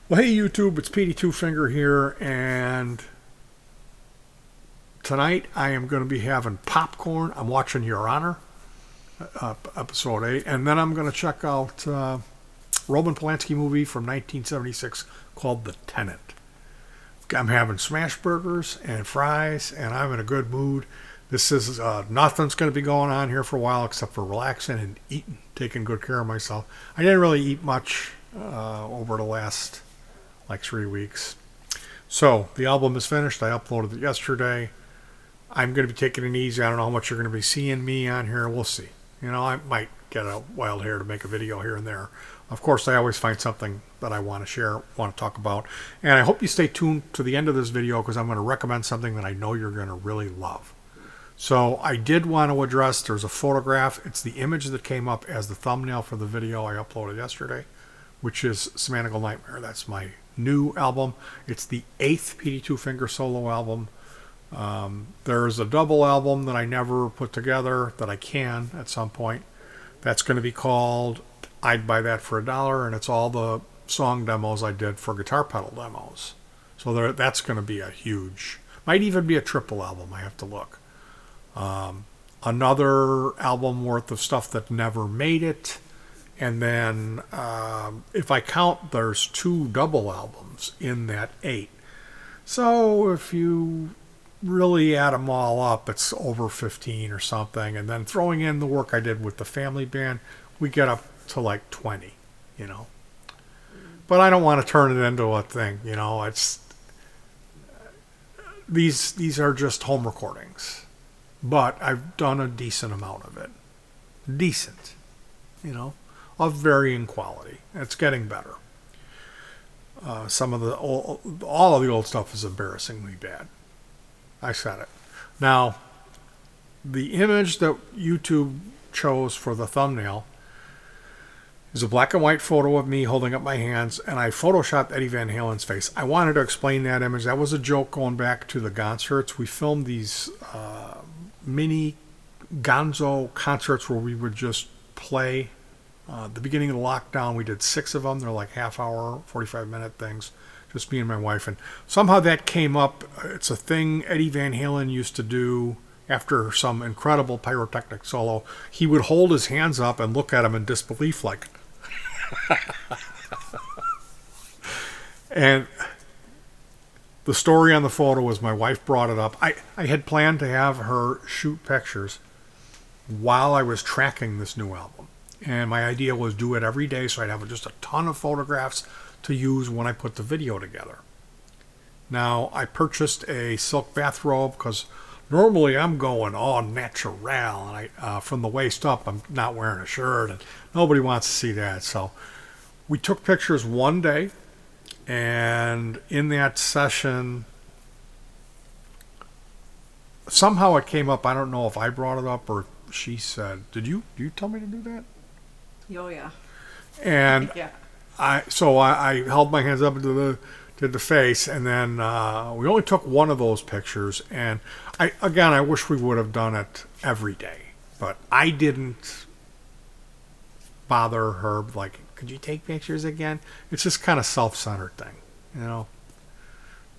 Well, hey YouTube, it's Petey Two Finger here, and tonight I am going to be having popcorn. I'm watching Your Honor, episode 8, and then I'm going to check out Roman Polanski movie from 1976 called The Tenant. I'm having smash burgers and fries, and I'm in a good mood. This is nothing's going to be going on here for a while except for relaxing and eating, taking good care of myself. I didn't really eat much over the last 3 weeks. So the album is finished. I uploaded it yesterday. I'm going to be taking it easy. I don't know how much you're going to be seeing me on here. We'll see. I might get a wild hair to make a video here and there. Of course, I always find something that I want to share, want to talk about. And I hope you stay tuned to the end of this video because I'm going to recommend something that I know you're going to really love. So I did want to address, there's a photograph. It's the image that came up as the thumbnail for the video I uploaded yesterday, which is Semantical Nightmare. That's my new album. It's the 8th Petey Two Finger solo album. There's a double album that I never put together that I can at some point. That's going to be called I'd Buy That for $1, and it's all the song demos I did for guitar pedal demos. So that's going to be a huge, might even be a triple album. I have to look. Another album worth of stuff that never made it. And then, if I count, there's 2 double albums in that 8. So if you really add them all up, it's over 15 or something. And then throwing in the work I did with the family band, we get up to 20, But I don't want to turn it into a thing, It's these are just home recordings. But I've done a decent amount of it. Decent, of varying quality. It's getting better. Some of all of the old stuff is embarrassingly bad. I said it. Now, the image that YouTube chose for the thumbnail is a black and white photo of me holding up my hands, and I photoshopped Eddie Van Halen's face. I wanted to explain that image. That was a joke going back to the concerts. We filmed these mini gonzo concerts where we would just play. The beginning of the lockdown, we did 6 of them. They're like half-hour, 45-minute things, just me and my wife. And somehow that came up. It's a thing Eddie Van Halen used to do after some incredible pyrotechnic solo. He would hold his hands up and look at them in disbelief like... And the story on the photo was my wife brought it up. I had planned to have her shoot pictures while I was tracking this new album. And my idea was do it every day so I'd have just a ton of photographs to use when I put the video together. Now, I purchased a silk bathrobe because normally I'm going all natural. And from the waist up, I'm not wearing a shirt. And nobody wants to see that. So we took pictures one day. And in that session, somehow it came up. I don't know if I brought it up or she said, did you tell me to do that? Oh, yeah. And yeah. I held my hands up to the face, and then we only took one of those pictures. And I wish we would have done it every day, but I didn't bother her. Could you take pictures again? It's just kind of self-centered thing,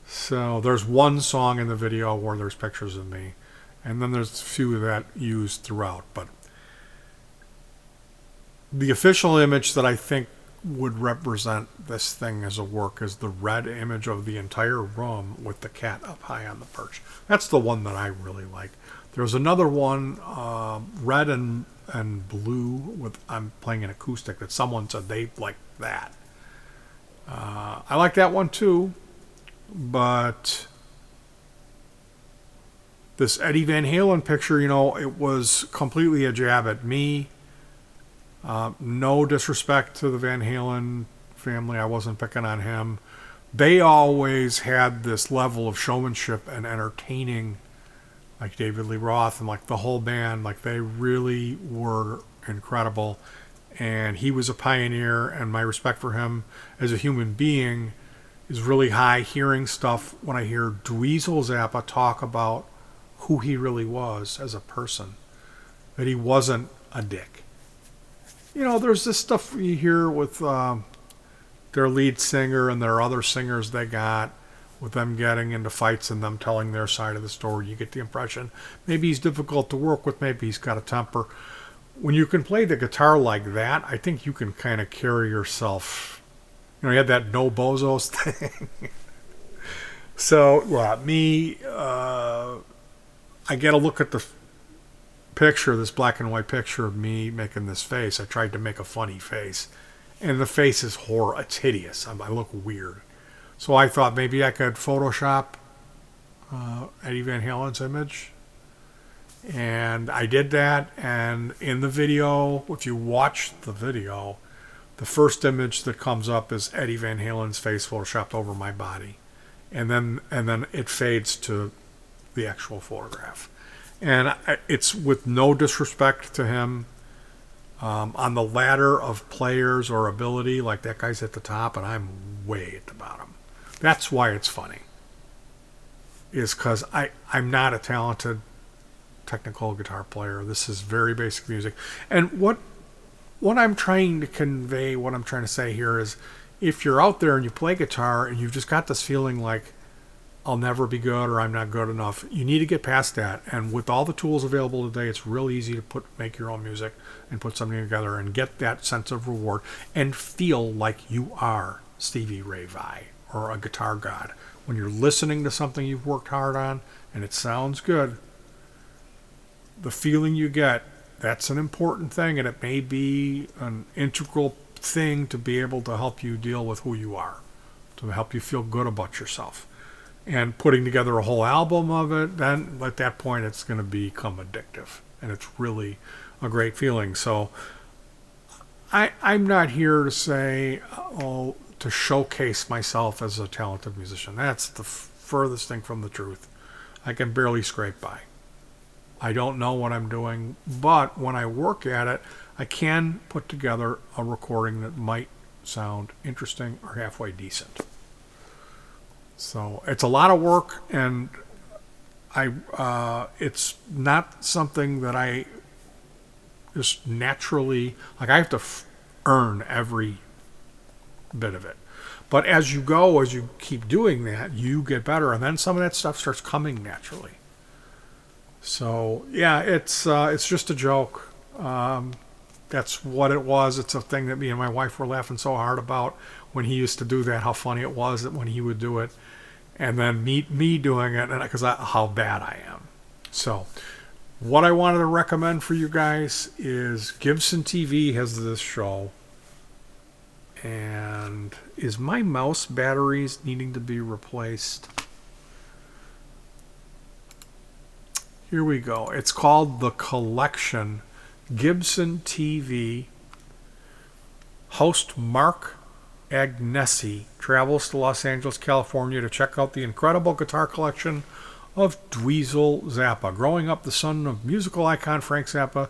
So there's one song in the video where there's pictures of me, and then there's a few that used throughout, but. The official image that I think would represent this thing as a work is the red image of the entire room with the cat up high on the perch. That's the one that I really like. There's another one, red and blue, I'm playing an acoustic, that someone said they liked that. I like that one too, but this Eddie Van Halen picture, it was completely a jab at me. No disrespect to the Van Halen family. I wasn't picking on him. They always had this level of showmanship and entertaining, like David Lee Roth and the whole band. They really were incredible. And he was a pioneer, and my respect for him as a human being is really high. Hearing stuff when I hear Dweezil Zappa talk about who he really was as a person, that he wasn't a dick. There's this stuff you hear with their lead singer and their other singers they got, with them getting into fights and them telling their side of the story. You get the impression maybe he's difficult to work with, maybe he's got a temper. When you can play the guitar like that, I think you can kind of carry yourself. You know, you had that no bozos thing. So, I get a look at the picture, this black and white picture of me making this face. I tried to make a funny face, and the face is horrible. It's hideous. I look weird. So I thought maybe I could Photoshop Eddie Van Halen's image. And I did that. And in the video, if you watch the video, the first image that comes up is Eddie Van Halen's face photoshopped over my body. And then it fades to the actual photograph. And it's with no disrespect to him. On the ladder of players or ability, like that guy's at the top and I'm way at the bottom. That's why it's funny. Is because I'm not a talented technical guitar player. This is very basic music. And what I'm trying to convey, what I'm trying to say here is, if you're out there and you play guitar and you've just got this feeling like I'll never be good or I'm not good enough, you need to get past that. And with all the tools available today, it's real easy to make your own music and put something together and get that sense of reward and feel like you are Stevie Ray Vai or a guitar god. When you're listening to something you've worked hard on and it sounds good, the feeling you get, that's an important thing, and it may be an integral thing to be able to help you deal with who you are, to help you feel good about yourself. And putting together a whole album of it, then at that point it's going to become addictive, and it's really a great feeling. So I'm not here to say, to showcase myself as a talented musician. That's the furthest thing from the truth. I can barely scrape by. I don't know what I'm doing, but when I work at it, I can put together a recording that might sound interesting or halfway decent. So it's a lot of work, and it's not something that I just naturally, like I have to earn every bit of it. But as you go, as you keep doing that, you get better, and then some of that stuff starts coming naturally. So yeah, it's just a joke. That's what it was. It's a thing that me and my wife were laughing so hard about when he used to do that. How funny it was that when he would do it, and then me doing it, and because how bad I am. So what I wanted to recommend for you guys is Gibson TV has this show. And is my mouse batteries needing to be replaced? Here we go. It's called The Collection. Gibson TV. Host Mark Agnesi travels to Los Angeles, California to check out the incredible guitar collection of Dweezil Zappa. Growing up the son of musical icon Frank Zappa,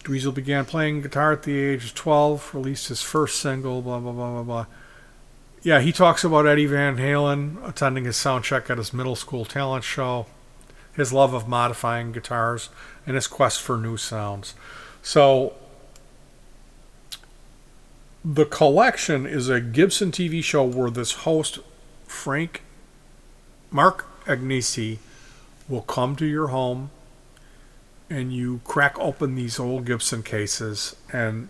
Dweezil began playing guitar at the age of 12, released his first single, blah, blah, blah, blah, blah. Yeah, he talks about Eddie Van Halen attending his sound check at his middle school talent show, his love of modifying guitars, and his quest for new sounds. So, The Collection is a Gibson TV show where this host, Mark Agnesi, will come to your home and you crack open these old Gibson cases and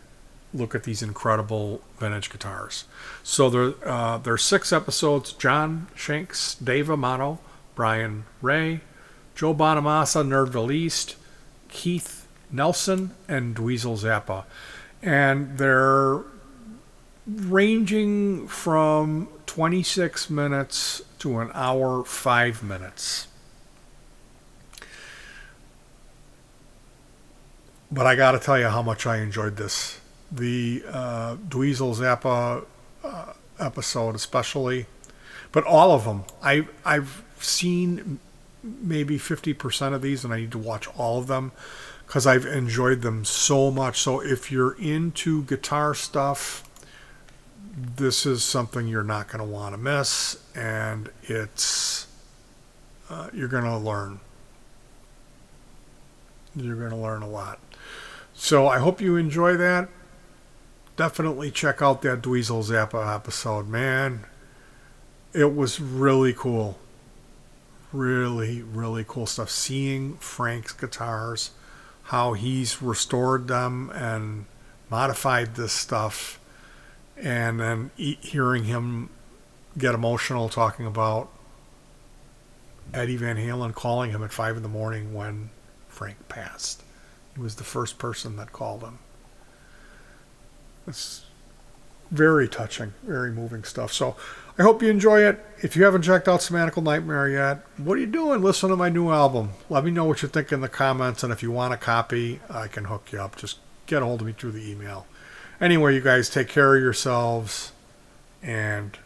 look at these incredible vintage guitars. So there's 6 episodes. John Shanks, Dave Amato, Brian Ray, Joe Bonamassa, Nerdville East, Keith Nelson, and Dweezil Zappa. And they're ranging from 26 minutes to an hour, 5 minutes. But I got to tell you how much I enjoyed this. The Dweezil Zappa episode especially, but all of them. I've seen maybe 50% of these, and I need to watch all of them because I've enjoyed them so much. So if you're into guitar stuff, this is something you're not going to want to miss, and it's you're going to learn. You're going to learn a lot. So I hope you enjoy that. definitely check out that Dweezil Zappa episode, man. It was really cool. Really, really cool stuff. Seeing Frank's guitars, how he's restored them and modified this stuff, and then hearing him get emotional talking about Eddie Van Halen calling him at 5 in the morning when Frank passed. He was the first person that called him. It's very touching, very moving stuff. So I hope you enjoy it. If you haven't checked out Semantical Nightmare yet, what are you doing? Listen to my new album. Let me know what you think in the comments, and if you want a copy, I can hook you up. Just get a hold of me through the email. Anyway, you guys take care of yourselves and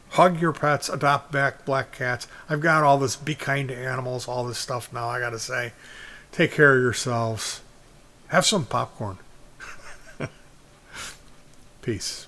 hug your pets, adopt back black cats. I've got all this be kind to animals, all this stuff now, I gotta say. Take care of yourselves. Have some popcorn. Peace.